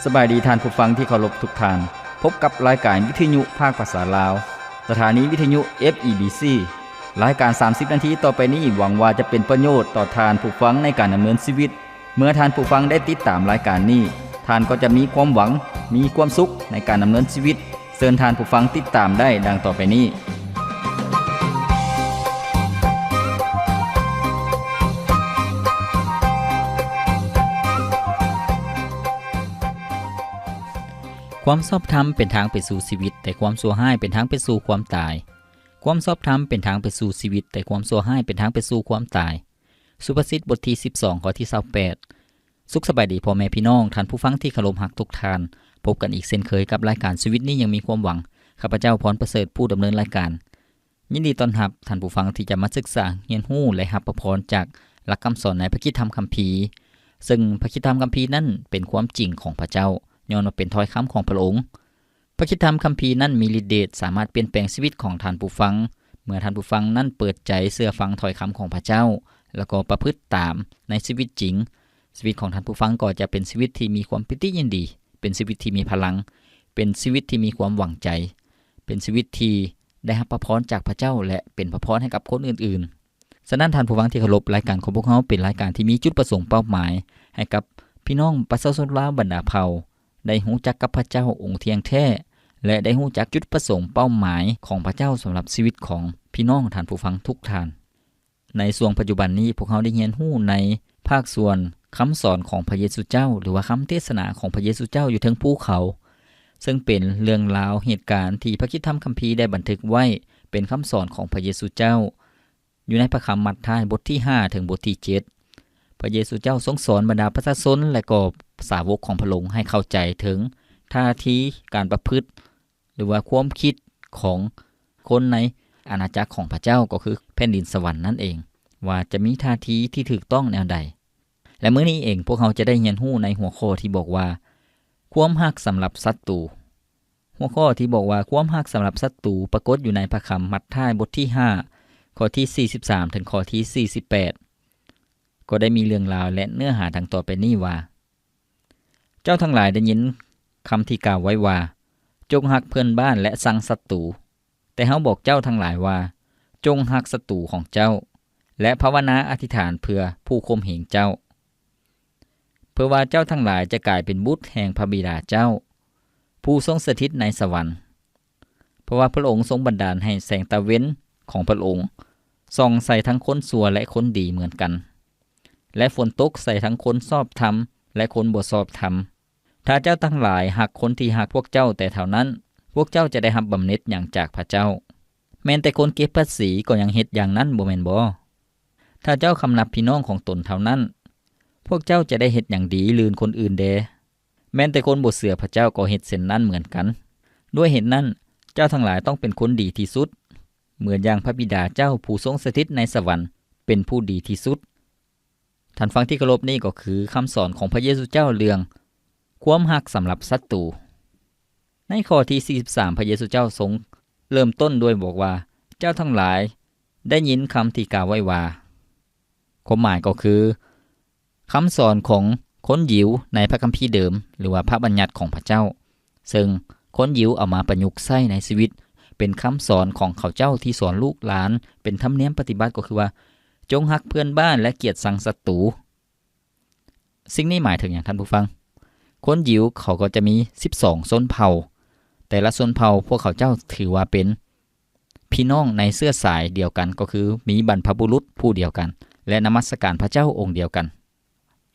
สบายดีท่านผู้ฟังที่เคารพทุกท่านพบกับรายการวิทยุภาคภาษาลาวสถานีวิทยุ FEBC รายการ30นาทีต่อไปนี้หวังว่าจะเป็นประโยชน์ต่อท่านผู้ฟังในการดำเนินชีวิตเมื่อท่านผู้ฟังได้ติดตามรายการนี้ท่านก็จะมีความหวังมีความสุขในการดำเนินชีวิตเชิญท่านผู้ฟังติดตามได้ดังต่อไปนี้ความชอบธรรมเป็นทางไปสู่ชีวิตแต่ความชั่วร้ายเป็นทางไปสู่ความตายความชอบธรรมเป็นทางไปสู่ชีวิตแต่ความชั่วร้ายเป็นทางไปสู่ความตายสุภาษิตบทที่12ข้อที่28สุขสบายดีพ่อแม่พี่น้องท่านผู้ฟังที่เคารพรักทุกท่านพบกันอีกเช่นเคยกับรายการชีวิตนี้ยังมีความหวังข้าพเจ้าพรประเสริฐผู้ดำเนินรายการยินดีต้อนรับท่านผู้ฟังที่จะมาศึกษาเรียนรู้และรับพรจากหลักคำสอนในพระคิดธรรมคัมภีร์ซึ่งพระคิดธรรมคัมภีร์นั้นเป็นความจริงของพระเจ้าย้อนว่าเป็นถ้อยคำของพระองค์พระคิดธรรมคัมภีร์นั้นมีฤทธิ์เดชสามารถเปลี่ยนแปลงชีวิตของท่านผู้ฟังเมื่อท่านผู้ฟังนั้นเปิดใจเชื่อฟังถ้อยคำของพระเจ้าแล้วก็ประพฤติตามในชีวิตจริงชีวิตของท่านผู้ฟังก็จะเป็นชีวิตที่มีความปิติยินดีเป็นชีวิตที่มีพลังเป็นชีวิตที่มีความหวังใจเป็นชีวิตที่ได้รับพระพรจากพระเจ้าและเป็นพระพรให้กับคนอื่นๆฉะนั้นท่านผู้ฟังที่เคารพรายการของพวกเราเป็นรายการที่มีจุดประสงค์เป้าหมายให้กับพี่น้องประชาชนลาวบรรดาเผ่าได้รู้จักกับพระเจ้าองค์เที่ยงแท้และได้รู้จักจุดประสงค์เป้าหมายของพระเจ้าสำหรับชีวิตของพี่น้องท่านผู้ฟังทุกท่านในช่วงปัจจุบันนี้พวกเราได้เรียนรู้ในภาคส่วนคำสอนของพระเยซูเจ้าหรือว่าคำเทศนาของพระเยซูเจ้าอยู่เทิงภูเขาซึ่งเป็นเรื่องราวเหตุการณ์ที่พระคิดธรรมคัมภีร์ได้บันทึกไว้เป็นคำสอนของพระเยซูเจ้าอยู่ในพระคัมภีร์มัทธิวบทที่5ถึงบทที่7พระเยซูเจ้าทรงสอนบรรดาประชาชนและก็สาวกของพระองค์ให้เข้าใจถึงท่าทีการประพฤติหรือว่าความคิดของคนในอาณาจักรของพระเจ้าก็คือแผ่นดินสวรรค์นั่นเองว่าจะมีท่าทีที่ถูกต้องแนวใดและมื้อนี้เองพวกเราจะได้เรียนรู้ในหัวข้อที่บอกว่าความรักสำหรับศัตรูหัวข้อที่บอกว่าความรักสำหรับศัตรูปรากฏอยู่ในพระคัมภีร์มัทธิวบทที่5ข้อที่43ถึงข้อที่48ก็ได้มีเรื่องราวและเนื้อหาดังต่อไปนี้ว่าเจ้าทั้งหลายได้ยินคำที่กล่าวไว้ว่าจงรักเพื่อนบ้านและชังศัตรูแต่เฮาบอกเจ้าทั้งหลายว่าจงรักศัตรูของเจ้าและภาวนาอธิษฐานเพื่อผู้ข่มเหงเจ้าเพื่อว่าเจ้าทั้งหลายจะกลายเป็นบุตรแห่งพระบิดาเจ้าผู้ทรงสถิตในสวรรค์เพราะว่าพระองค์ทรงบันดาลให้แสงตะเว้นของพระองค์ส่องใส่ทั้งคนชั่วและคนดีเหมือนกันและฝนตกใส่ทั้งคนชอบธรรมและคนบ่ชอบธรรมถ้าเจ้าทั้งหลายหักคนที่หักพวกเจ้าแต่เท่านั้นพวกเจ้าจะได้รับบำเหน็จอย่างจากพระเจ้าแม้แต่คนเก็บภาษีก็ยังเฮ็ดอย่างนั้นบ่แม่นบ่ถ้าเจ้าคำนับพี่น้องของตนเท่านั้นพวกเจ้าจะได้เฮ็ดอย่างดีลื่นคนอื่นแดแม้แต่คนบ่เชื่อพระเจ้าก็เฮ็ดเช่นนั้นเหมือนกันด้วยเหตุนั้นเจ้าทั้งหลายต้องเป็นคนดีที่สุดเหมือนอย่างพระบิดาเจ้าผู้ทรงสถิตในสวรรค์เป็นผู้ดีที่สุดท่านฟังที่เคารพนี่ก็คือคำสอนของพระเยซูเจ้าเรื่องความรักสำหรับศัตรูในข้อที่43พระเยซูเจ้าทรงเริ่มต้นด้วยบอกว่าเจ้าทั้งหลายได้ยินคำที่กล่าวไว้ว่าความหมายก็คือคำสอนของคนยิวในพระคัมภีร์เดิมหรือว่าพระบัญญัติของพระเจ้าซึ่งคนยิวเอามาประยุกต์ใช้ในชีวิตเป็นคำสอนของเขาเจ้าที่สอนลูกหลานเป็นธรรมเนียมปฏิบัติก็คือว่าจงรักเพื่อนบ้านและเกลียดชังศัตรูสิ่งนี้หมายถึงอย่างท่านผู้ฟังคนยิวเขาก็จะมี12ชนเผ่าแต่ละชนเผ่าพวกเขาเจ้าถือว่าเป็นพี่น้องในเสื้อสายเดียวกันก็คือมีบรรพบุรุษผู้เดียวกันและนมัสการพระเจ้าองค์เดียวกัน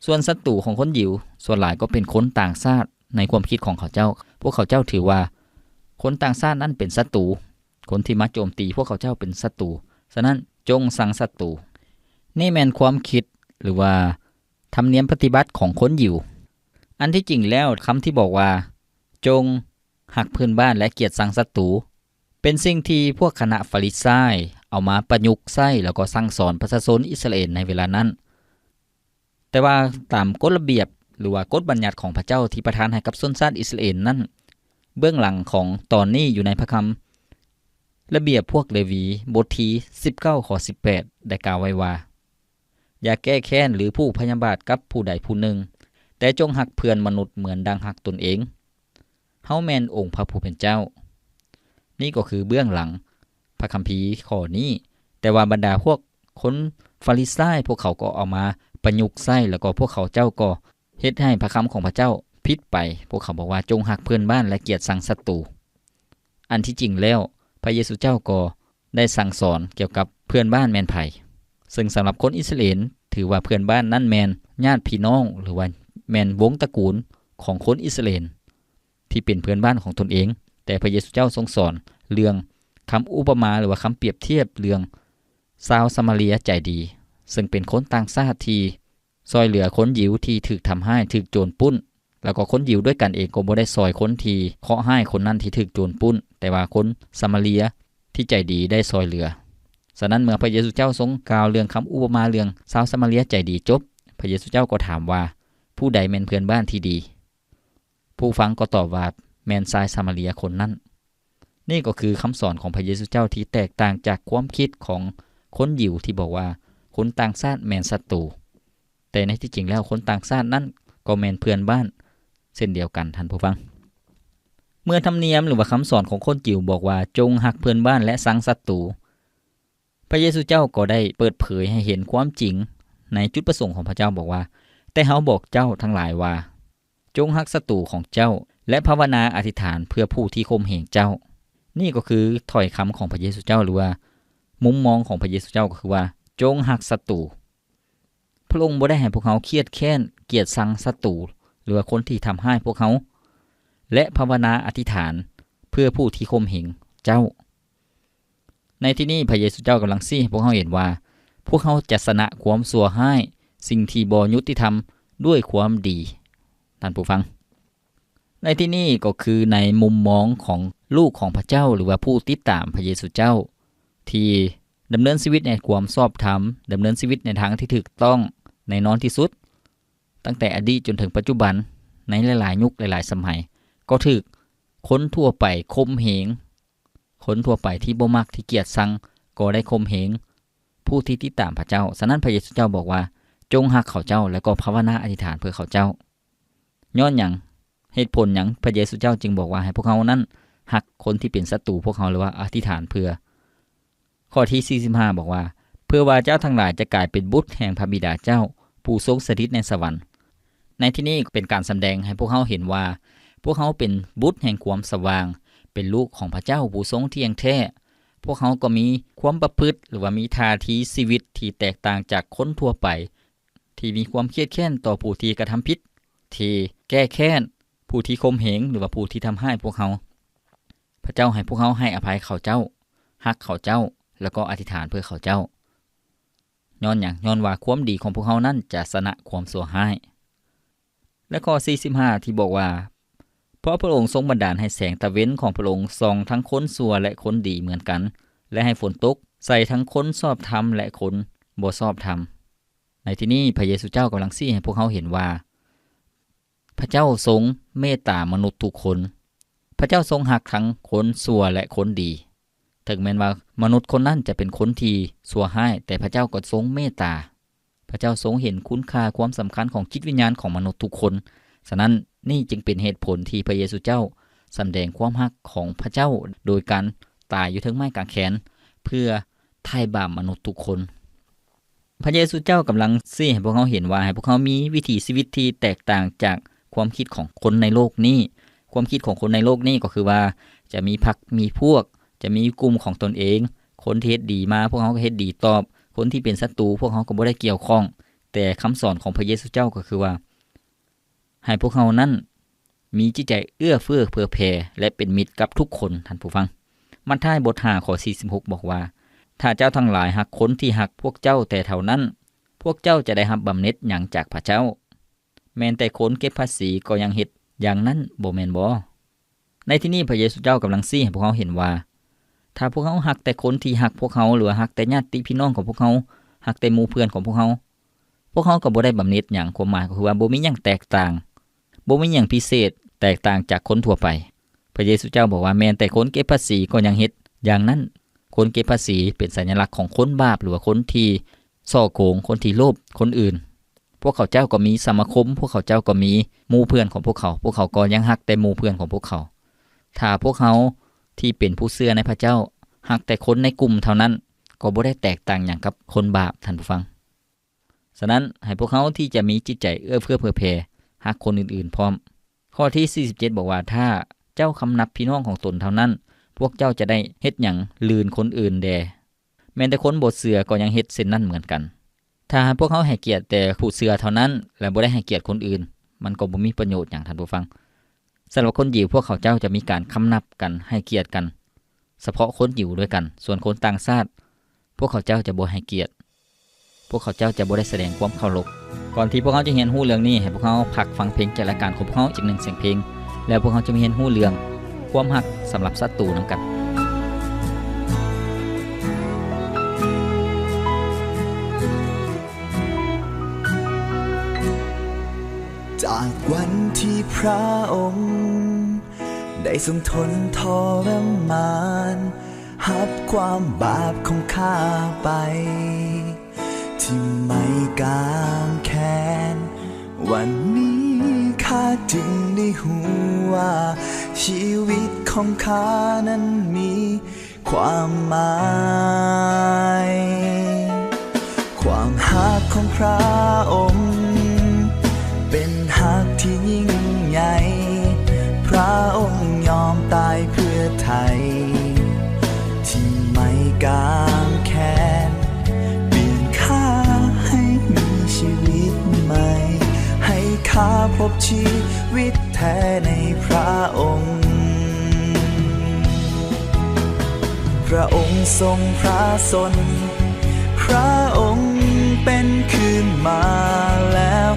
ส่วนศัตรูของคนยิวส่วนหลายก็เป็นคนต่างชาติในความคิดของเขาเจ้าพวกเขาเจ้าถือว่าคนต่างชาตินั้นเป็นศัตรูคนที่มาโจมตีพวกเขาเจ้าเป็นศัตรูฉะนั้นจงชังศัตรูนี่แม่นความคิดหรือว่าธรรมเนียมปฏิบัติของคนยิวอันที่จริงแล้วคำที่บอกว่าจงหักเพื่อนบ้านและเกลียดชังศัตรูเป็นสิ่งที่พวกคณะฟาริสัยเอามาประยุกต์ใช้แล้วก็สั่งสอนประชาชนอิสราเอลในเวลานั้นแต่ว่าตามกฎระเบียบหรือว่ากฎบัญญัติของพระเจ้าที่ประทานให้กับชนชาติอิสราเอลนั้นเบื้องหลังของตอนนี้อยู่ในพระคัมภีร์ระเบียบพวกเลวีบทที่19ข้อ18ได้กล่าวไว้ว่าอย่าแก้แค้นหรือผู้พยาบาทกับผู้ใดผู้หนึ่ง แต่จงหักเพื่อนมนุษย์เหมือนดังหักตนเองเฮาแม่นองค์พระผู้เป็นเจ้านี่ก็คือเบื้องหลังพระคัมภีร์ข้อนี้แต่ว่าบรรดาพวกคนฟาริไซพวกเขาก็เอามาประยุกต์ใช้แล้วก็พวกเขาเจ้าก็เฮ็ดให้พระคำของพระเจ้าผิดไปพวกเขาบอกว่าจงหักเพื่อนบ้านและเกลียดชังศัตรูอันที่จริงแล้วพระเยซูเจ้าก็ได้สั่งสอนเกี่ยวกับเพื่อนบ้านแม่นไผซึ่งสำหรับคนอิสราเอลถือว่าเพื่อนบ้านนั้นแม่นญาติพี่น้องหรือว่าแม่นวงตระกูลของคนอิสราเอลที่เป็นเพื่อนบ้านของตนเองแต่พระเยซูเจ้าทรงสอนเรื่องคำอุปมาหรือว่าคำเปรียบเทียบเรื่องชาวซามาเรียใจดีซึ่งเป็นคนต่างชาติที่ซอยเหลือคนยิวที่ถูกทำให้ถูกโจรปุ้นแล้วก็คนยิวด้วยกันเองก็บ่ได้ซอยคนที่เคาะให้คนนั้นที่ถูกโจรปุ้นแต่ว่าคนซามาเรียที่ใจดีได้ซอยเหลือฉะนั้นเมื่อพระเยซูเจ้าทรงกล่าวเรื่องคำอุปมาเรื่องชาวซามาเรียใจดีจบพระเยซูเจ้าก็ถามว่าผู้ใดแม่นเพื่อนบ้านที่ดีผู้ฟังก็ตอบว่าแม่นชายซามาเรียคนนั้นนี่ก็คือคำสอนของพระเยซูเจ้าที่แตกต่างจากความคิดของคนยิวที่บอกว่าคนต่างชาติแม่นศัตรูแต่ในที่จริงแล้วคนต่างชาตินั้นก็แม่นเพื่อนบ้านเช่นเดียวกันท่านผู้ฟังเมื่อธรรมเนียมหรือว่าคำสอนของคนยิวบอกว่าจงหักเพื่อนบ้านและชังศัตรูพระเยซูเจ้าก็ได้เปิดเผยให้เห็นความจริงในจุดประสงค์ของพระเจ้าบอกว่าแต่เฮาบอกเจ้าทั้งหลายว่าจงหักศัตรูของเจ้าและภาวนาอธิษฐานเพื่อผู้ที่ข่มเหงเจ้านี่ก็คือถ้อยคำของพระเยซูเจ้าหรือว่ามุมมองของพระเยซูเจ้าก็คือว่าจงหักศัตรูพระองค์บ่ได้ให้พวกเขาเครียดแค้นเกลียดชังศัตรูหรือว่าคนที่ทำให้พวกเขาและภาวนาอธิษฐานเพื่อผู้ที่ข่มเหงเจ้าในที่นี้พระเยซูเจ้ากำลังชี้ให้พวกเขาเห็นว่าพวกเขาจะชนะความชั่วร้ายสิ่งที่บ่ยุติธรรมด้วยความดีท่านผู้ฟังในที่นี้ก็คือในมุมมองของลูกของพระเจ้าหรือว่าผู้ติดตามพระเยซูเจ้าที่ดำเนินชีวิตในความชอบธรรมดำเนินชีวิตในทางที่ถูกต้องในนอนที่สุดตั้งแต่อดีตจนถึงปัจจุบันในหลายๆยุคหลายๆสมัยก็ถูกคนทั่วไปข่มเหงคนทั่วไปที่บ่มักที่เกลียดชังก็ได้ข่มเหงผู้ที่ติดตามพระเจ้าฉะนั้นพระเยซูเจ้าบอกว่าจงรักเขาเจ้าแล้วก็ภาวนาอธิษฐานเพื่อเขาเจ้าย้อนหยังเหตุผลหยังพระเยซูเจ้าจึงบอกว่าให้พวกเขานั้นรักคนที่เป็นศัตรูพวกเขาหรือว่าอธิษฐานเพื่อข้อที่45บอกว่าเพื่อว่าเจ้าทั้งหลายจะกลายเป็นบุตรแห่งพระบิดาเจ้าผู้ทรงสถิตในสวรรค์ในที่นี้เป็นการแสดงให้พวกเขาเห็นว่าพวกเขาเป็นบุตรแห่งความสว่างเป็นลูกของพระเจ้าผู้ทรงเที่ยงแท้พวกเขาก็มีความประพฤติหรือว่ามีท่าทีชีวิตที่แตกต่างจากคนทั่วไปที่มีความเครียดแค้นต่อผู้ที่กระทำผิดที่แก้แค้นผู้ที่ข่มเหงหรือว่าผู้ที่ทำให้พวกเขาพระเจ้าให้พวกเขาให้อภัยเขาเจ้ารักเขาเจ้าแล้วก็อธิษฐานเพื่อเขาเจ้าย้อนหยังย้อนว่าความดีของพวกเขานั้นจะชนะความชั่วร้ายและข้อ45ที่บอกว่าเพราะพระองค์ทรงบันดาลให้แสงตะเว้นของพระองค์ส่องทั้งคนชั่วและคนดีเหมือนกันและให้ฝนตกใส่ทั้งคนชอบธรรมและคนบ่ชอบธรรมในที่นี้พระเยซูเจ้ากำลังชี้ให้พวกเขาเห็นว่าพระเจ้าทรงเมตตามนุษย์ทุกคนพระเจ้าทรงรักทั้งคนชั่วและคนดีถึงแม้ว่ามนุษย์คนนั้นจะเป็นคนที่ชั่วร้ายแต่พระเจ้าก็ทรงเมตตาพระเจ้าทรงเห็นคุณค่าความสำคัญของจิตวิญญาณของมนุษย์ทุกคนฉะนั้นนี่จึงเป็นเหตุผลที่พระเยซูเจ้าแสดงความรักของพระเจ้าโดยการตายอยู่ถึงไม้กางแขนเพื่อไถ่บาปมนุษย์ทุกคนพระเยซูเจ้ากำลังชี้ให้พวกเขาเห็นว่าให้พวกเขามีวิถีชีวิตที่แตกต่างจากความคิดของคนในโลกนี้ความคิดของคนในโลกนี้ก็คือว่าจะมีพรรคมีพวกจะมีกลุ่มของตนเองคนที่เฮ็ดดีมาพวกเขาก็เฮ็ดดีตอบคนที่เป็นศัตรูพวกเขาก็บ่ได้เกี่ยวข้องแต่คำสอนของพระเยซูเจ้าก็คือว่าให้พวกเขานั้นมีจิตใจเอื้อเฟื้อเผื่อแผ่และเป็นมิตรกับทุกคนท่านผู้ฟังมัทธิวบท5ข้อ46บอกว่าถ้าเจ้าทั้งหลายหักคนที่หักพวกเจ้าแต่เท่านั้นพวกเจ้าจะได้รับบำเหน็จหยังจากพระเจ้าแม้แต่คนเก็บภาษีก็ยังเฮ็ดอย่างนั้นบ่แม่นบ่ในที่นี้พระเยซูเจ้ากำลังชี้ให้พวกเขาเห็นว่าถ้าพวกเขาหักแต่คนที่หักพวกเขาหรือหักแต่ญาติพี่น้องของพวกเขาหักแต่หมู่เพื่อนของพวกเขาก็บ่ได้บำเหน็จหยังความหมายก็คือว่าบ่มีหยังแตกต่างบ่มีหยังพิเศษแตกต่างจากคนทั่วไปพระเยซูเจ้าบอกว่าแม้แต่คนเก็บภาษีก็ยังเฮ็ดอย่างนั้นคนเก็บภาษีเป็นสัญลักษณ์ของคนบาปหรือว่าคนที่ส่อโกงคนที่โลภคนอื่น พวกเขาเจ้าก็มีสมาคมพวกเขาเจ้าก็มีหมู่เพื่อนของพวกเขาก็ยังฮักแต่หมู่เพื่อนของพวกเขาถ้าพวกเขาที่เป็นผู้เชื่อในพระเจ้าฮักแต่คนในกลุ่มเท่านั้นก็บ่ได้แตกต่างหยังกับคนบาปท่านผู้ฟังฉะนั้นให้พวกเขาที่จะมีจิตใจเอื้อเฟื้อเผื่อแผ่ฮักคนอื่นๆพร้อมข้อที่47บอกว่าถ้าเจ้าคำนับพี่น้องของตนเท่านั้นพวกเจ้าจะได้เฮ็ดหยังลืนคนอื่นแดแม้แต่คนบ่เชื่อก็ยังเฮ็ดเช่นนั้นเหมือนกันถ้าพวกเขาให้เกียรติแต่ผู้เชื่อเท่านั้นและบ่ได้ให้เกียรติคนอื่นมันก็บ่มีประโยชน์หยังท่านผู้ฟังสำหรับคนยิวพวกเขาเจ้าจะมีการคำนับกันให้เกียรติกันเฉพาะคนยิวด้วยกันส่วนคนต่างชาติพวกเขาเจ้าจะบ่ให้เกียรติพวกเขาเจ้าจะบ่ได้แสดงความเคารพก่อนที่พวกเขาจะเรียนรู้เรื่องนี้ให้พวกเขาพักฟังเพลงจากรายการของพวกเขาอีก1เสียงเพลงแล้วพวกเขาจะเรียนรู้เรื่องความฮักสำหรับศัตรูนำกันจากวันที่พระองค์ได้ทรงทนทรมานรับความบาปของข้าไปที่ไม่กางแค้นวันนี้ข้าจึงได้หูว่าชีวิตของข้านั้นมีความหมายความฮักของพระองค์เป็นฮักที่ยิ่งใหญ่พระองค์ยอมตายเพื่อไทยที่ไม่กางแค้นเปลี่ยนข้าให้มีชีวิตใหม่ให้ข้าพบชีวิตแท้ในพระองค์พระองค์ทรงพระชนพระองค์เป็นคืนมาแล้ว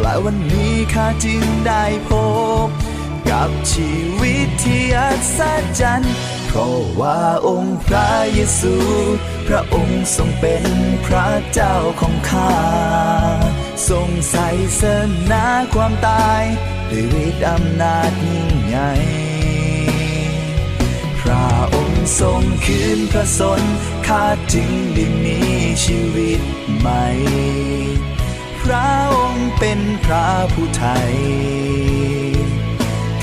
และวันนี้ข้าจึงได้พบกับชีวิตที่อัศจรรย์เพราะว่าองค์พระเยซูพระองค์ทรงเป็นพระเจ้าของข้าทรงไสสนาความตายด้วยฤทธิ์อำนาจยิ่งใหญ่พระองค์ทรงคืนพระชนข้าจึงได้มีชีวิตใหม่พระองค์เป็นพระผู้ไทย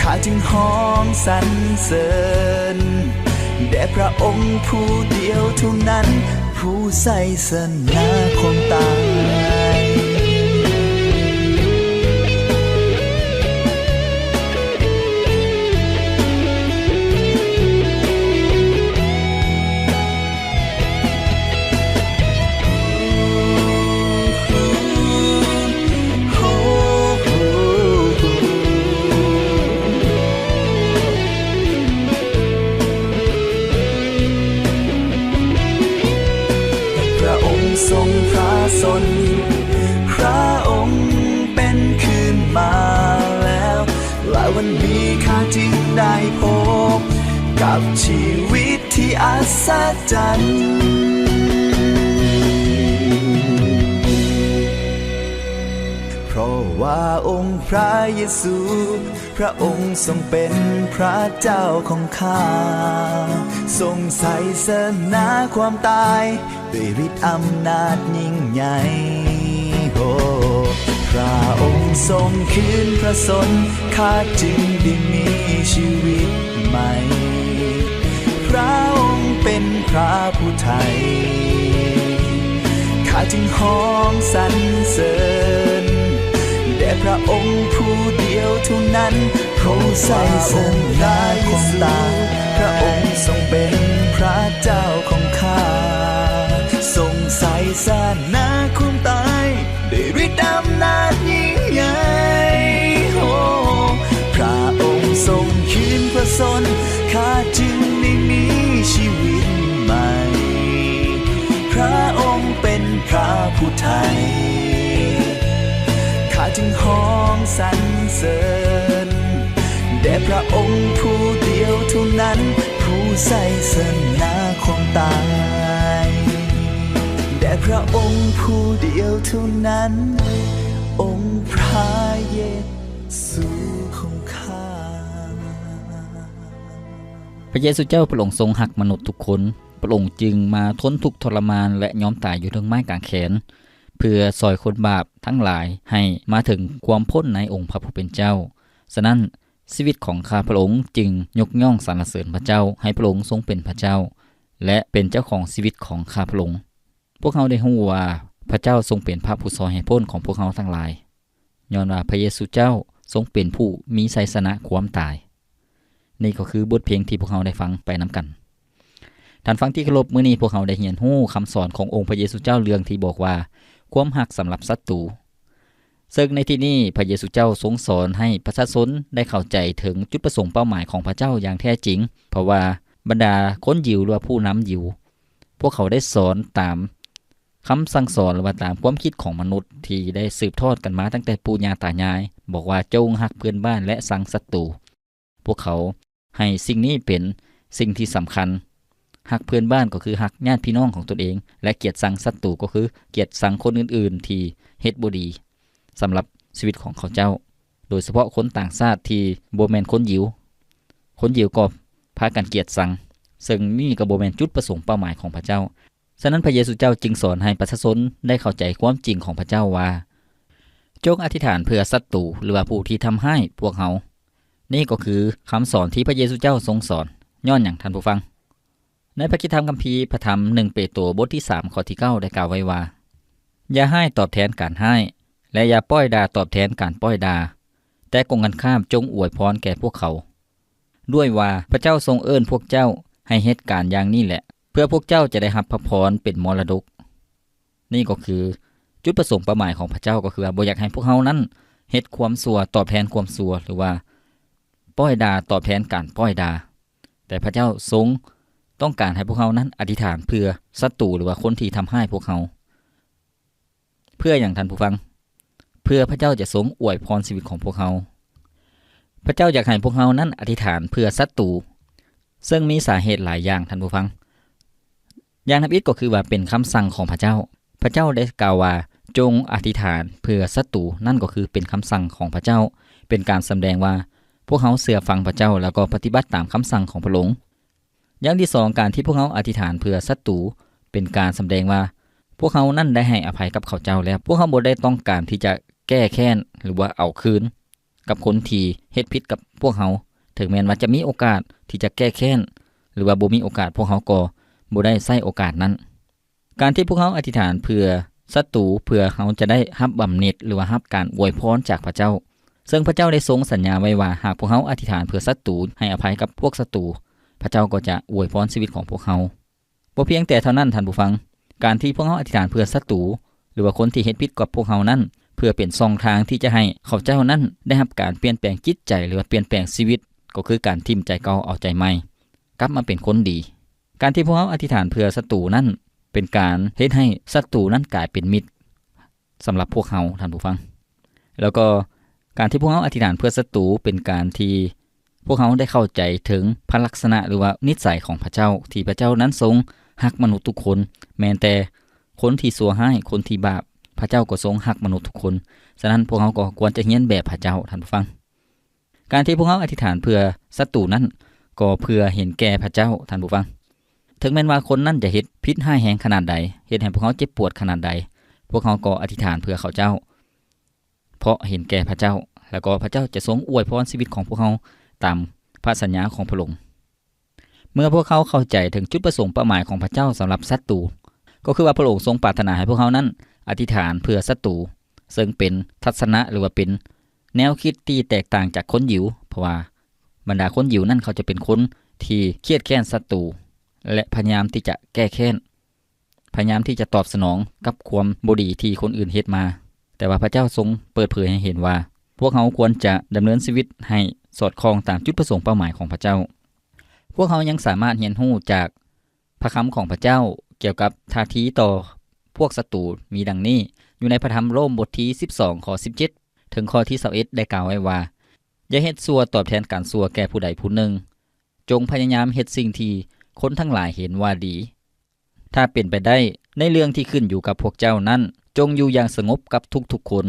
ข้าจึงฮ้องสรรเสริญแด่พระองค์ผู้เดียวเท่านั้นผู้ไสสนาความตายทรงพระชนพระองค์เป็นคืนมาแล้วและวันนี้ข้าจึงได้พบกับชีวิตที่อัศจรรย์เพราะว่าองค์พระเยซูพระองค์ทรงเป็นพระเจ้าของข้าทรงไสสนาความตายด้วยฤทธิ์อำนาจยิ่งใหญ่โอ้พระองค์ทรงคืนพระชนข้าจึงได้มีชีวิตใหม่พระองค์เป็นพระผู้ไทยข้าจึงฮ้องสรรเสริญแด่พระองค์ผู้เดียวเท่านั้นผู้ไสสนาความตายพระองค์ทรงเป็นพระเจ้าของข้าทรงไสสนาความตายด้วยฤทธิ์อำนาจยิ่งใหญ่โอ้พระองค์ทรงคืนพระชนข้าจึงได้มีชีวิตใหม่พระองค์เป็นพระผู้ไทยข้าจึงฮ้องสรรเสริญแด่พระองค์ผู้เดียวเท่านั้นผู้ไสสนาความตายแด่พระองค์ผู้เดียวเท่านั้นองค์พระเยซูของข้าพระเยซูเจ้าพระองค์ทรงหักมนุษย์ทุกคนพระองค์จึงมาทนทุกข์ทรมานและยอมตายอยู่บนไม้กางแขน เพื่อซอยคนบาปทั้งหลายให้มาถึงความพ้นในองค์พระผู้เป็นเจ้าฉะนั้นชีวิตของข้าพระองค์จึงยกย่องสรรเสริญพระเจ้าให้พระองค์ทรงเป็นพระเจ้าและเป็นเจ้าของชีวิตของข้าพระองค์พวกเขาได้รู้ว่าพระเจ้าทรงเป็นพระผู้ซอยให้พ้นของพวกเขาทั้งหลายย้อนว่าพระเยซูเจ้าทรงเป็นผู้มีชัยชนะความตายนี่ก็คือบทเพลงที่พวกเขาได้ฟังไปนำกันท่านฟังที่เคารพมื้อนี้พวกเขาได้เรียนรู้คำสอนขององค์พระเยซูเจ้าเรื่องที่บอกว่าความรักสำหรับศัตรูซึ่งในที่นี้พระเยซูเจ้าทรงสอนให้ประชาชนได้เข้าใจถึงจุดประสงค์เป้าหมายของพระเจ้าอย่างแท้จริงเพราะว่าบรรดาคนยิวหรือว่าผู้นำยิวพวกเขาได้สอนตามคำสั่งสอนหรือว่าตามความคิดของมนุษย์ที่ได้สืบทอดกันมาตั้งแต่ปู่ย่าตายายบอกว่าจงรักเพื่อนบ้านและสังศัตรูพวกเขาให้สิ่งนี้เป็นสิ่งที่สำคัญรักเพื่อนบ้านก็คือรักญาติพี่น้องของตนเองและเกลียดชังศัตรูก็คือเกลียดชังคนอื่นๆที่เฮ็ดบ่ดีสำหรับชีวิตของเขาเจ้าโดยเฉพาะคนต่างชาติที่บ่แม่นคนยิวก็พากันเกลียดชังซึ่งนี่ก็บ่แม่นจุดประสงค์เป้าหมายของพระเจ้าฉะนั้นพระเยซูเจ้าจึงสอนให้ประชาชนได้เข้าใจความจริงของพระเจ้าว่าจงอธิษฐานเพื่อศัตรูหรือว่าผู้ที่ทำให้พวกเขานี่ก็คือคำสอนที่พระเยซูเจ้าทรงสอนย้อนหยังท่านผู้ฟังในพระคิดธรรมคัมภีร์พระธรรม1เปโตรบทที่3ข้อที่9ได้กล่าวไว้ว่าอย่าให้ตอบแทนการให้และอย่าปล่อยด่าตอบแทนการปล่อยด่าแต่กงกันข้ามจงอวยพรแก่พวกเขาด้วยว่าพระเจ้าทรงเอิ้นพวกเจ้าให้เฮ็ดการอย่างนี้แหละเพื่อพวกเจ้าจะได้รับพระพรเป็นมรดกนี่ก็คือจุดประสงค์เป้าหมายของพระเจ้าก็คือบ่อยากให้พวกเฮานั้นเฮ็ดความชั่วตอบแทนความชั่วหรือว่าปล่อยด่าตอบแทนการปล่อยด่าแต่พระเจ้าทรงต้องการให้พวกเฮานั้นอธิษฐานเพื่อศัตรูหรือว่าคนที่ทำให้พวกเฮาเพื่ออย่างท่านผู้ฟังเพื่อพระเจ้าจะทรงอวยพรชีวิตของพวกเฮาพระเจ้าอยากให้พวกเฮานั้นอธิษฐานเพื่อศัตรูซึ่งมีสาเหตุหลายอย่างท่านผู้ฟังอย่างนับอีกก็คือว่าเป็นคำสั่งของพระเจ้าพระเจ้าได้กล่าวว่าจงอธิษฐานเพื่อศัตรูนั่นก็คือเป็นคำสั่งของพระเจ้าเป็นการแสดงว่าพวกเฮาเชื่อฟังพระเจ้าแล้วก็ปฏิบัติตามคำสั่งของพระองค์อย่างที่2การที่พวกเฮาอธิษฐานเพื่อศัตรูเป็นการแสดงว่าพวกเฮานั้นได้ให้อภัยกับเขาเจ้าแล้วพวกเฮาบ่ได้ต้องการที่จะแก้แค้นหรือว่าเอาคืนกับคนที่เฮ็ดผิดกับพวกเฮาถึงแม้ว่าจะมีโอกาสที่จะแก้แค้นหรือว่าบ่มีโอกาสพวกเฮาก็บ่ได้ใช้โอกาสนั้นการที่พวกเฮาอธิษฐานเพื่อศัตรูเพื่อเฮาจะได้รับบำเหน็จหรือว่ารับการอวยพรจากพระเจ้าซึ่งพระเจ้าได้ทรงสัญญาไว้ว่าหากพวกเฮาอธิษฐานเพื่อศัตรูให้อภัยกับพวกศัตรูพระเจ้าก็จะอวยพรชีวิตของพวกเฮาบ่เพียงแต่เท่านั้นท่านผู้ฟังการที่พวกเฮาอธิษฐานเพื่อศัตรูหรือว่าคนที่เฮ็ดผิดกับพวกเฮานั้นเพื่อเป็นช่องทางที่จะให้เขาเจ้านั้นได้รับการเปลี่ยนแปลงจิตใจหรือว่าเปลี่ยนแปลงชีวิตก็คือการทิ่มใจเก่าเอาใจใหม่กลับมาเป็นคนดีการที่พวกเฮาอธิษฐานเพื่อศัตรูนั้นเป็นการเฮ็ดให้ศัตรูนั้นกลายเป็นมิตรสำหรับพวกเฮาท่านผู้ฟังแล้วก็การที่พวกเฮาอธิษฐานเพื่อศัตรูเป็นการที่พวกเฮาได้เข้าใจถึงพระลักษณะหรือว่านิสัยของพระเจ้าที่พระเจ้านั้นทรงรักมนุษย์ทุกคนแม้แต่คนที่ชั่วร้ายคนที่บาปพระเจ้าก็ทรงรักมนุษย์ทุกคนฉะนั้นพวกเฮาก็ควรจะเรียนแบบพระเจ้าท่านผู้ฟังการที่พวกเฮาอธิษฐานเพื่อศัตรูนั้นก็เพื่อเห็นแก่พระเจ้าท่านผู้ฟังถึงแม้ว่าคนนั้นจะเฮ็ดผิดร้ายแรงขนาดใดเฮ็ดให้พวกเฮาเจ็บปวดขนาดใดพวกเฮาก็อธิษฐานเพื่อเขาเจ้าเพราะเห็นแก่พระเจ้าแล้วก็พระเจ้าจะทรงอวยพรชีวิตของพวกเฮาตามพระสัญญาของพระองค์เมื่อพวกเขาเข้าใจถึงจุดประสงค์เป้าหมายของพระเจ้าสำหรับศัตรูก็คือว่าพระองค์ทรงปรารถนาให้พวกเขานั้นอธิษฐานเพื่อศัตรูซึ่งเป็นทัศนะหรือว่าเป็นแนวคิดที่แตกต่างจากคนยิวเพราะว่าบรรดาคนยิวนั้นเขาจะเป็นคนที่เครียดแค้นศัตรูและพยายามที่จะแก้แค้นพยายามที่จะตอบสนองกับความบ่ดีที่คนอื่นเฮ็ดมาแต่ว่าพระเจ้าทรงเปิดเผยให้เห็นว่าพวกเขาควรจะดำเนินชีวิตให้สอดคล้องตามจุดประสงค์เป้าหมายของพระเจ้าพวกเขายังสามารถเรียนรู้จากพระคำของพระเจ้าเกี่ยวกับท่าทีต่อพวกศัตรูมีดังนี้อยู่ในพระธรรมโรมบทที่12ข้อ17ถึงข้อที่21ได้กล่าวไว้ว่าอย่าเฮ็ดชั่วตอบแทนการชั่วแก่ผู้ใดผู้หนึ่งจงพยายามเฮ็ดสิ่งที่คนทั้งหลายเห็นว่าดีถ้าเป็นไปได้ในเรื่องที่ขึ้นอยู่กับพวกเจ้านั้นจงอยู่อย่างสงบกับทุกๆคน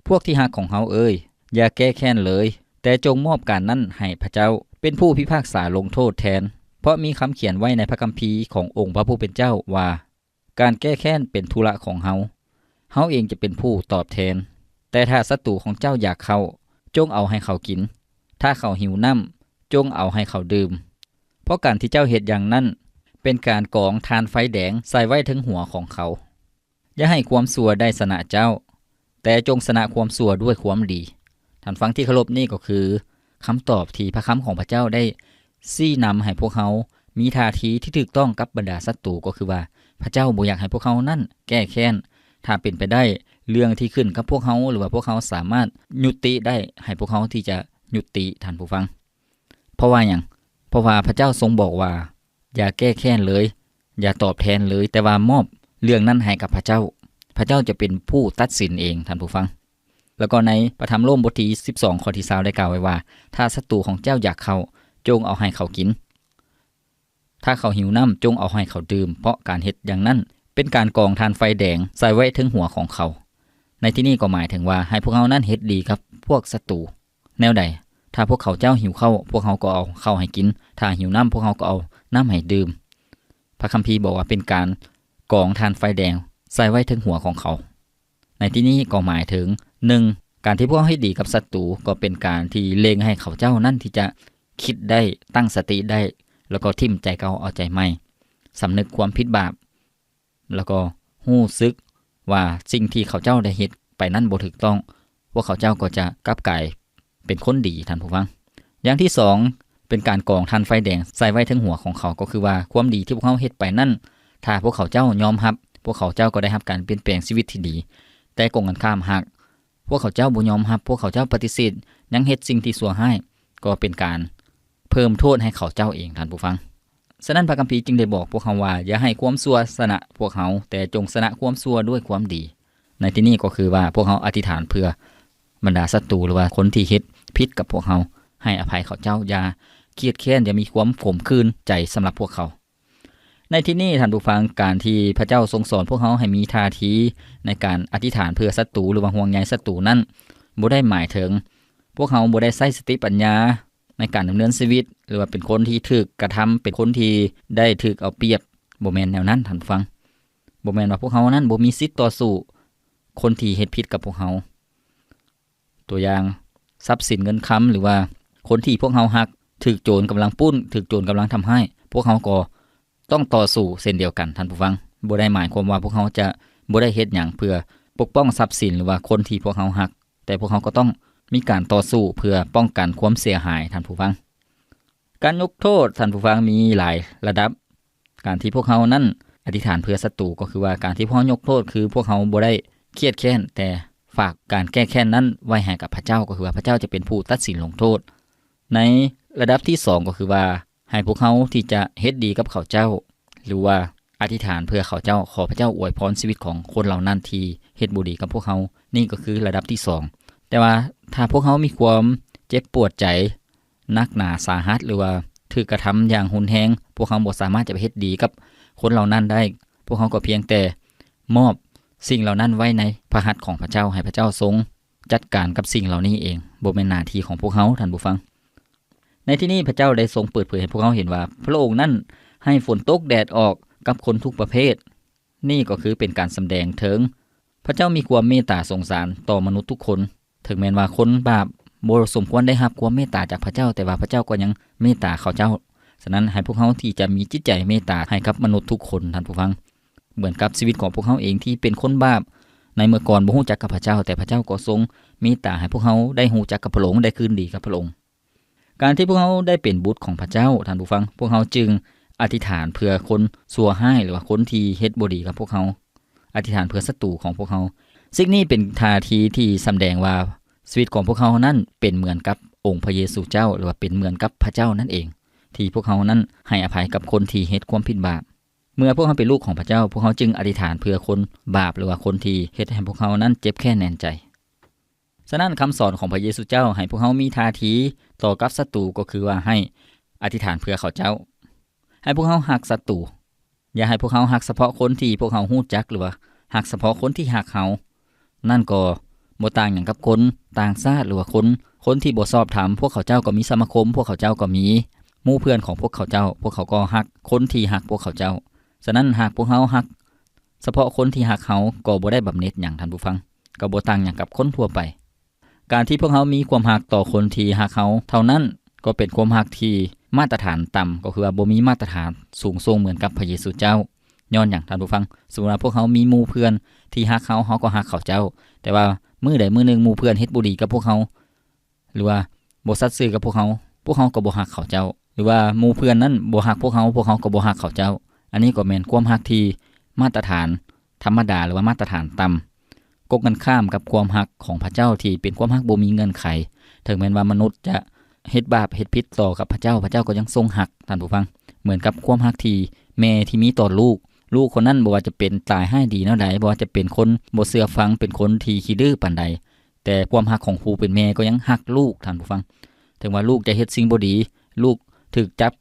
พวกที่ฮักของเฮาเอ้ยอย่าแก้แค้นเลยแต่จงมอบการนั้นให้พระเจ้าเป็นผู้พิพากษาลงโทษแทนเพราะมีคำเขียนไว้ในพระคัมภีร์ขององค์พระผู้เป็นเจ้าว่าการแก้แค้นเป็นธุระของเฮา เฮาเองจะเป็นผู้ตอบแทนแต่ถ้าศัตรูของเจ้าอยากเข้าจงเอาให้เขากินถ้าเขาหิวน้ำจงเอาให้เขาดื่มเพราะการที่เจ้าเฮ็ดอย่างนั้นเป็นการกองทานไฟแดงใส่ไว้ถึงหัวของเขาอย่าให้ความชั่วได้ชนะเจ้าแต่จงชนะความชั่วด้วยความดีท่านฟังที่เคารพนี่ก็คือคำตอบที่พระคำของพระเจ้าได้ชี้นำให้พวกเขามีท่าทีที่ถูกต้องกับบรรดาศัตรูก็คือว่าพระเจ้าบ่อยากให้พวกเขานั่นแก้แค้นถ้าเป็นไปได้เรื่องที่ขึ้นกับพวกเขาหรือว่าพวกเขาสามารถยุติได้ให้พวกเขาที่จะยุติท่านผู้ฟังเพราะว่าหยังเพราะว่าพระเจ้าทรงบอกว่าอย่าแก้แค้นเลยอย่าตอบแทนเลยแต่ว่ามอบเรื่องนั้นให้กับพระเจ้าพระเจ้าจะเป็นผู้ตัดสินเองท่านผู้ฟังแล้วก็ในพระธรรมโรมบทที่12ข้อที่20ได้กล่าวไว้ว่าถ้าศัตรูของเจ้าอยากเข้าจงเอาให้เขากินถ้าเขาหิวน้ำจงเอาให้เขาดื่มเพราะการเฮ็ดอย่างนั้นเป็นการกองทานไฟแดงใส่ไว้ถึงหัวของเขาในที่นี้ก็หมายถึงว่าให้พวกเขานั้นเฮ็ดดีกับพวกศัตรูแนวใดถ้าพวกเขาเจ้าหิวข้าวพวกเขาก็เอาข้าวให้กินถ้าหิวน้ำพวกเขาก็เอาน้ำให้ดื่มพระคัมภีร์บอกว่าเป็นการกองทานไฟแดงใส่ไว้ถึงหัวของเขาในที่นี้ก็หมายถึง 1. การที่พวกเขาให้ดีกับศัตรูก็เป็นการที่เล็งให้เขาเจ้านั่นที่จะคิดได้ตั้งสติได้แล้วก็ทิ่มใจเก่าเอาใจใหม่สำนึกความผิดบาปแล้วก็รู้สึกว่าสิ่งที่เขาเจ้าได้เฮ็ดไปนั้นบ่ถูกต้องพวกเขาเจ้าก็จะกลับกลายเป็นคนดีท่านผู้ฟังอย่างที่2เป็นการกองทานไฟแดงใส่ไว้ถึงหัวของเขาก็คือว่าความดีที่พวกเขาเฮ็ดไปนั้นถ้าพวกเขาเจ้ายอมรับพวกเขาเจ้าก็ได้รับการเปลี่ยนแปลงชีวิตที่ดีแต่กงกันข้ามหากพวกเขาเจ้าบ่ยอมรับพวกเขาเจ้าปฏิเสธยังเฮ็ดสิ่งที่ชั่วร้ายก็เป็นการเพิ่มโทษให้เขาเจ้าเองท่านผู้ฟังฉะนั้นพระคัมภีร์จึงได้บอกพวกเขาว่าอย่าให้ความชั่วชนะพวกเขาแต่จงชนะความชั่วด้วยความดีในที่นี้ก็คือว่าพวกเขาอธิษฐานเพื่อบรรดาศัตรูหรือว่าคนที่เฮ็ดผิดกับพวกเขาให้อภัยเขาเจ้าอย่าเครียดแค้นอย่ามีความขมขื่นใจสำหรับพวกเขาในที่นี้ท่านผู้ฟังการที่พระเจ้าทรงสอนพวกเขาให้มีท่าทีในการอธิษฐานเพื่อศัตรูหรือว่าห่วงใยศัตรูนั้นบ่ได้หมายถึงพวกเขาบ่ได้ใช้สติปัญญาในการดำเนินชีวิตหรือว่าเป็นคนที่ถูกกระทำเป็นคนที่ได้ถูกเอาเปรียบบ่แม่นแนวนั้นท่านฟังบ่แม่นว่าพวกเขานั้นบ่มีสิทธิ์ต่อสู้คนที่เฮ็ดผิดกับพวกเขาตัวอย่างทรัพย์สินเงินคำหรือว่าคนที่พวกเขาฮักถูกโจรกำลังปุ้นถูกโจรกำลังทำให้พวกเขาก็ต้องต่อสู้เช่นเดียวกันท่านผู้ฟังบ่ได้หมายความว่าพวกเขาจะบ่ได้เฮ็ดหยังเพื่อปกป้องทรัพย์สินหรือว่าคนที่พวกเขาฮักแต่พวกเขาก็ต้องมีการต่อสู้เพื่อป้องกันความเสียหายท่านผู้ฟังการยกโทษท่านผู้ฟังมีหลายระดับการที่พวกเขานั้นอธิษฐานเพื่อศัตรูก็คือว่าการที่พวกเขายกโทษคือพวกเขาบ่ได้เครียดแค้นแต่ฝากการแก้แค้นนั้นไว้ให้กับพระเจ้าก็คือว่าพระเจ้าจะเป็นผู้ตัดสินลงโทษในระดับที่2ก็คือว่าให้พวกเขาที่จะเฮ็ดดีกับเขาเจ้าหรือว่าอธิษฐานเพื่อเขาเจ้าขอพระเจ้าอวยพรชีวิตของคนเหล่านั้นที่เฮ็ดบ่ดีกับพวกเขานี่ก็คือระดับที่2แต่ว่าถ้าพวกเขามีความเจ็บปวดใจนักหนาสาหัสหรือว่าถูกกระทำอย่างหุนแฮงพวกเขาบ่สามารถจะไปเฮ็ดดีกับคนเหล่านั้นได้พวกเขาก็เพียงแต่มอบสิ่งเหล่านั้นไว้ในพระหัตถ์ของพระเจ้าให้พระเจ้าทรงจัดการกับสิ่งเหล่านี้เองบ่แม่นหน้าที่ของพวกเขาท่านผู้ฟังในที่นี้พระเจ้าได้ทรงเปิดเผยให้พวกเขาเห็นว่าพระองค์นั้นให้ฝนตกแดดออกกับคนทุกประเภทนี่ก็คือเป็นการแสดงถึงพระเจ้ามีความเมตตาสงสารต่อมนุษย์ทุกคนถึงแม้ว่าคนบาปบ่สมควรได้รับความเมตตาจากพระเจ้าแต่ว่าพระเจ้าก็ยังเมตตาเขาเจ้าฉะนั้นให้พวกเขาที่จะมีจิตใจเมตตาให้กับมนุษย์ทุกคนท่านผู้ฟังเหมือนกับชีวิตของพวกเขาเองที่เป็นคนบาปในเมื่อก่อนบ่ฮู้จักกับพระเจ้าแต่พระเจ้าก็ทรงเมตตาให้พวกเขาได้ฮู้จักกับพระองค์ได้คืนดีกับพระองค์การที่พวกเขาได้เป็นบุตรของพระเจ้าท่านผู้ฟังพวกเขาจึงอธิษฐานเพื่อคนชั่วร้ายหรือว่าคนที่เฮ็ดบ่ดีกับพวกเขาอธิษฐานเพื่อศัตรูของพวกเขาสิ่งนี้เป็นท่าทีที่แสดงว่าชีวิตของพวกเขานั้นเป็นเหมือนกับองค์พระเยซูเจ้าหรือว่าเป็นเหมือนกับพระเจ้านั่นเองที่พวกเขานั้นให้อภัยกับคนที่เฮ็ดความผิดบาปเมื่อพวกเขาเป็นลูกของพระเจ้าพวกเขาจึงอธิษฐานเพื่อคนบาปหรือว่าคนที่เฮ็ดให้พวกเขานั้นเจ็บแค้นแน่นใจฉะนั้นคำสอนของพระเยซูเจ้าให้พวกเขามีท่าทีต่อกับศัตรูก็คือว่าให้อธิษฐานเพื่อเขาเจ้าให้พวกเขาฮักศัตรูอย่าให้พวกเขาฮักเฉพาะคนที่พวกเขาฮู้จักหรือว่าฮักเฉพาะคนที่ฮักเขานั่นก็บ่ต่างหยังกับคนต่างชาติหรือว่าคนที่บ่ชอบธรรมพวกเขาเจ้าก็มีสมาคมพวกเขาเจ้าก็มีหมู่เพื่อนของพวกเขาเจ้าพวกเขาก็ฮักคนที่ฮักพวกเขาเจ้าฉะนั้นหากพวกเขาฮัก เฉพาะคนที่ฮักเฮาก็บ่ได้บำเหน็จหยังท่านผู้ฟังก็บ่ต่างหยังกับคนทั่วไปการที่พวกเฮามีความฮักต่อคนที่ฮักเฮาเท่านั้นก็เป็นความฮักที่มาตรฐานต่ำก็คือว่าบ่มีมาตรฐานสูงส่งเหมือนกับพระเยซูเจ้าย้อนหยังท่านผู้ฟังสมมุติว่าพวกเฮามีหมู่เพื่อนที่ฮักเฮาก็ฮักเขาเจ้าแต่ว่ามื้อใดมื้อหนึงหมู่เพื่อนเฮ็ดบ่ดีกับพวกเฮาหรือว่าบ่สัตย์ซื่อกับพวกเฮาก็บ่ฮักเขาเจ้าหรือว่าหมู่เพื่อนนั้นบ่ฮักพวกเฮาก็บ่ฮักเขาเจ้าอันนี้ก็แม่นความฮักที่มาตรฐานธรรมดาหรือว่ามาตรฐานต่ำกกันข้ามกับความฮักของพระเจ้าที่เป็นความฮักบ่มีเงื่อนไขถึงแม้ว่ามนุษย์จะเฮ็ดบาปเฮ็ดผิดต่อกับพระเจ้าก็ยังทรงฮักท่านผู้ฟังเหมือนกับความฮักที่แม่ที่มีต่อลูกคนนั้นบ่ว่าจะเป็นตายให้ดีแนวใดบ่ว่าจะเป็นคนบ่เชื่อฟังเป็นคนที่ขี้ดื้อปานใดแต่ความฮักของผู้เป็นแม่ก็ยังฮักลูกท่านผู้ฟังถึงว่าลูกจะเฮ็ดสิ่งบ่ดีลูกถูกจับ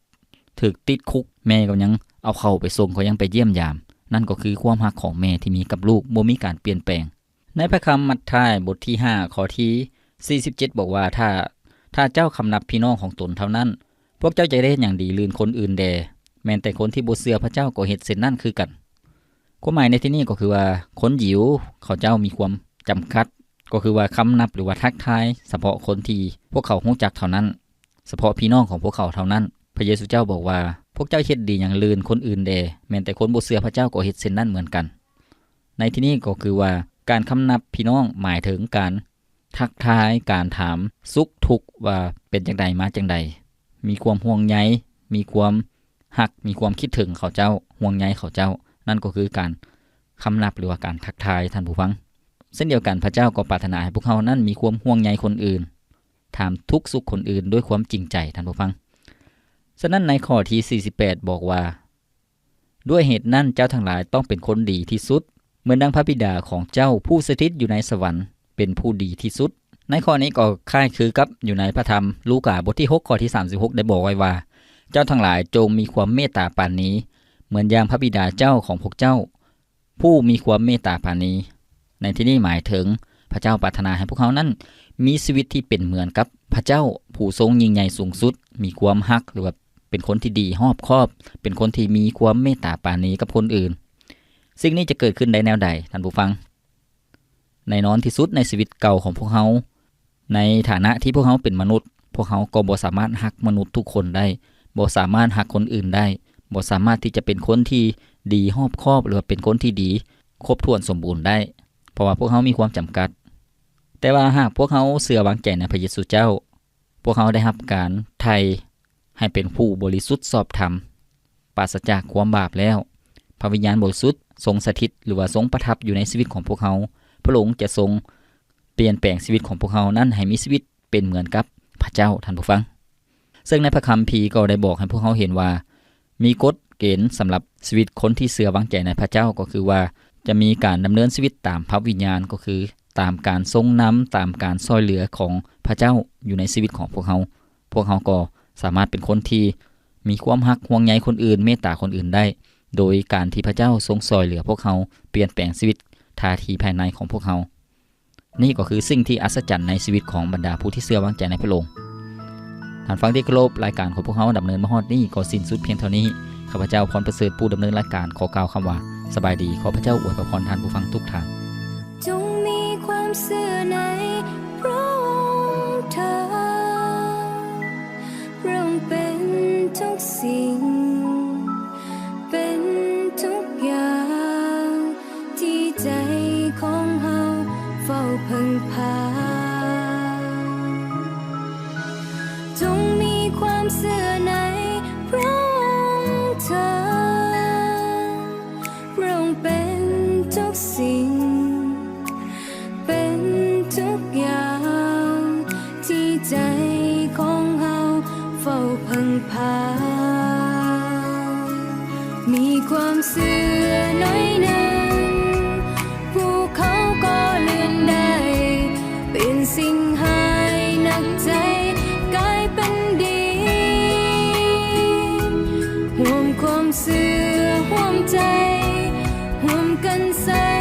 ถูกติดคุกแม่ก็ยังเอาเข้าไปส่งก็ยังไปเยี่ยมยามนั่นก็คือความฮักของแม่ที่มีกับลูกบ่มีการเปลี่ยนแปลงในพระคำมัทธิบทที่5ข้อที่47บอกว่าถ้าเจ้าคำนับพี่น้องของตนเท่านั้นพวกเจ้าจะได้เฮ็ดหยังดีลื่นคนอื่นแดแม้แต่คนที่บ่เชื่อพระเจ้าก็เฮ็ดเช่นนั้นคือกันความหมายในที่นี้ก็คือว่าคนหยิวเขาเจ้ามีความจำกัดก็คือว่าคำนับหรือว่าทักทายเฉพาะคนที่พวกเขารู้จักเท่านั้นเฉพาะพี่น้องของพวกเขาเท่านั้นพระเยซูเจ้าบอกว่าพวกเจ้าเฮ็ดดีอย่างลื่นคนอื่นแดแม้แต่คนบ่เชื่อพระเจ้าก็เฮ็ดเช่นนั้นเหมือนกันในที่นี้ก็คือว่าการคำนับพี่น้องหมายถึงการทักทายการถามสุขทุกข์ว่าเป็นจังใดมาจังใดมีความห่วงใยมีความฮักมีความคิดถึงเขาเจ้าห่วงใยเขาเจ้านั่นก็คือการคำนับหรือว่าการทักทายท่านผู้ฟังเช่นเดียวกันพระเจ้าก็ปรารถนาให้พวกเขานั้นมีความห่วงใยคนอื่นถามทุกข์สุขคนอื่นด้วยความจริงใจท่านผู้ฟังฉะนั้นในข้อที่48บอกว่าด้วยเหตุนั้นเจ้าทั้งหลายต้องเป็นคนดีที่สุดเหมือนดังพระบิดาของเจ้าผู้สถิตอยู่ในสวรรค์เป็นผู้ดีที่สุดในข้อนี้ก็คล้ายคือกับอยู่ในพระธรรมลูกาบทที่6ข้อที่36ได้บอกไว้ว่าเจ้าทั้งหลายจงมีความเมตตาปานนี้เหมือนอย่างพระบิดาเจ้าของพวกเจ้าผู้มีความเมตตาปานนี้ในที่นี้หมายถึงพระเจ้าปรารถนาให้พวกเขานั้นมีชีวิตที่เป็นเหมือนกับพระเจ้าผู้ทรงยิ่งใหญ่สูงสุดมีความฮักหรือว่าเป็นคนที่ดีรอบคอบเป็นคนที่มีความเมตตาปราณีกับคนอื่นสิ่งนี้จะเกิดขึ้นได้แนวใดท่านผู้ฟังในนอนที่สุดในชีวิตเก่าของพวกเขาในฐานะที่พวกเขาเป็นมนุษย์พวกเขาก็บ่สามารถฮักมนุษย์ทุกคนได้บ่สามารถฮักคนอื่นได้บ่สามารถที่จะเป็นคนที่ดีรอบคอบหรือว่าเป็นคนที่ดีครบถ้วนสมบูรณ์ได้เพราะว่าพวกเขามีความจำกัดแต่ว่าหากพวกเขาเชื่อวางใจในพระเยซูเจ้าพวกเขาได้รับการไถ่ให้เป็นผู้บริสุทธิ์ชอบธรรมปราศจากความบาปแล้วพระวิญญาณบริสุทธิ์ทรงสถิตหรือว่าทรงประทับอยู่ในชีวิตของพวกเขาพระองค์จะทรงเปลี่ยนแปลงชีวิตของพวกเขานั้นให้มีชีวิตเป็นเหมือนกับพระเจ้าท่านผู้ฟังซึ่งในพระคัมภีร์ก็ได้บอกให้พวกเขาเห็นว่ามีกฎเกณฑ์สำหรับชีวิตคนที่เชื่อวางใจในพระเจ้าก็คือว่าจะมีการดำเนินชีวิตตามพระวิญญาณก็คือตามการทรงนำตามการช่วยเหลือของพระเจ้าอยู่ในชีวิตของพวกเขาก็สามารถเป็นคนที่มีความฮักห่วงใยคนอื่นเมตตาคนอื่นได้โดยการที่พระเจ้าทรงช่วยเหลือพวกเขาเปลี่ยนแปลงชีวิตท่าทีภายในของพวกเขานี่ก็คือสิ่งที่อัศจรรย์ในชีวิตของบรรดาผู้ที่เชื่อวางใจในพระองค์ท่านฟังที่เคารพรายการของพวกเขาดำเนินมาฮอดนี้ก็สิ้นสุดเพียงเท่านี้ข้าพเจ้าพรประเสริฐผู้ดำเนินรายการขอกล่าวคำว่าสบายดีขอพระเจ้าอวยพรท่านผู้ฟังทุกท่านจงมีความเชื่อในพระองค์เถิดพระองค์เป็นทุกสิ่งเป็นทุกอย่างที่ใจของเฮาเฝ้าพึ่งพาจงมีความเชื่อในพระองค์เถิดพระองค์เป็นทุกสิ่งเป็นทุกอย่างที่ใจของเฮาเฝ้าพึ่งพามีความเชื่อหน่อยหนึ่งภูเขาก็เลื่อนได้เป็นสิ่งหายหนักใจกลายเป็นดีห่วงความเชื่อห่วงใจห่วงกันสร้า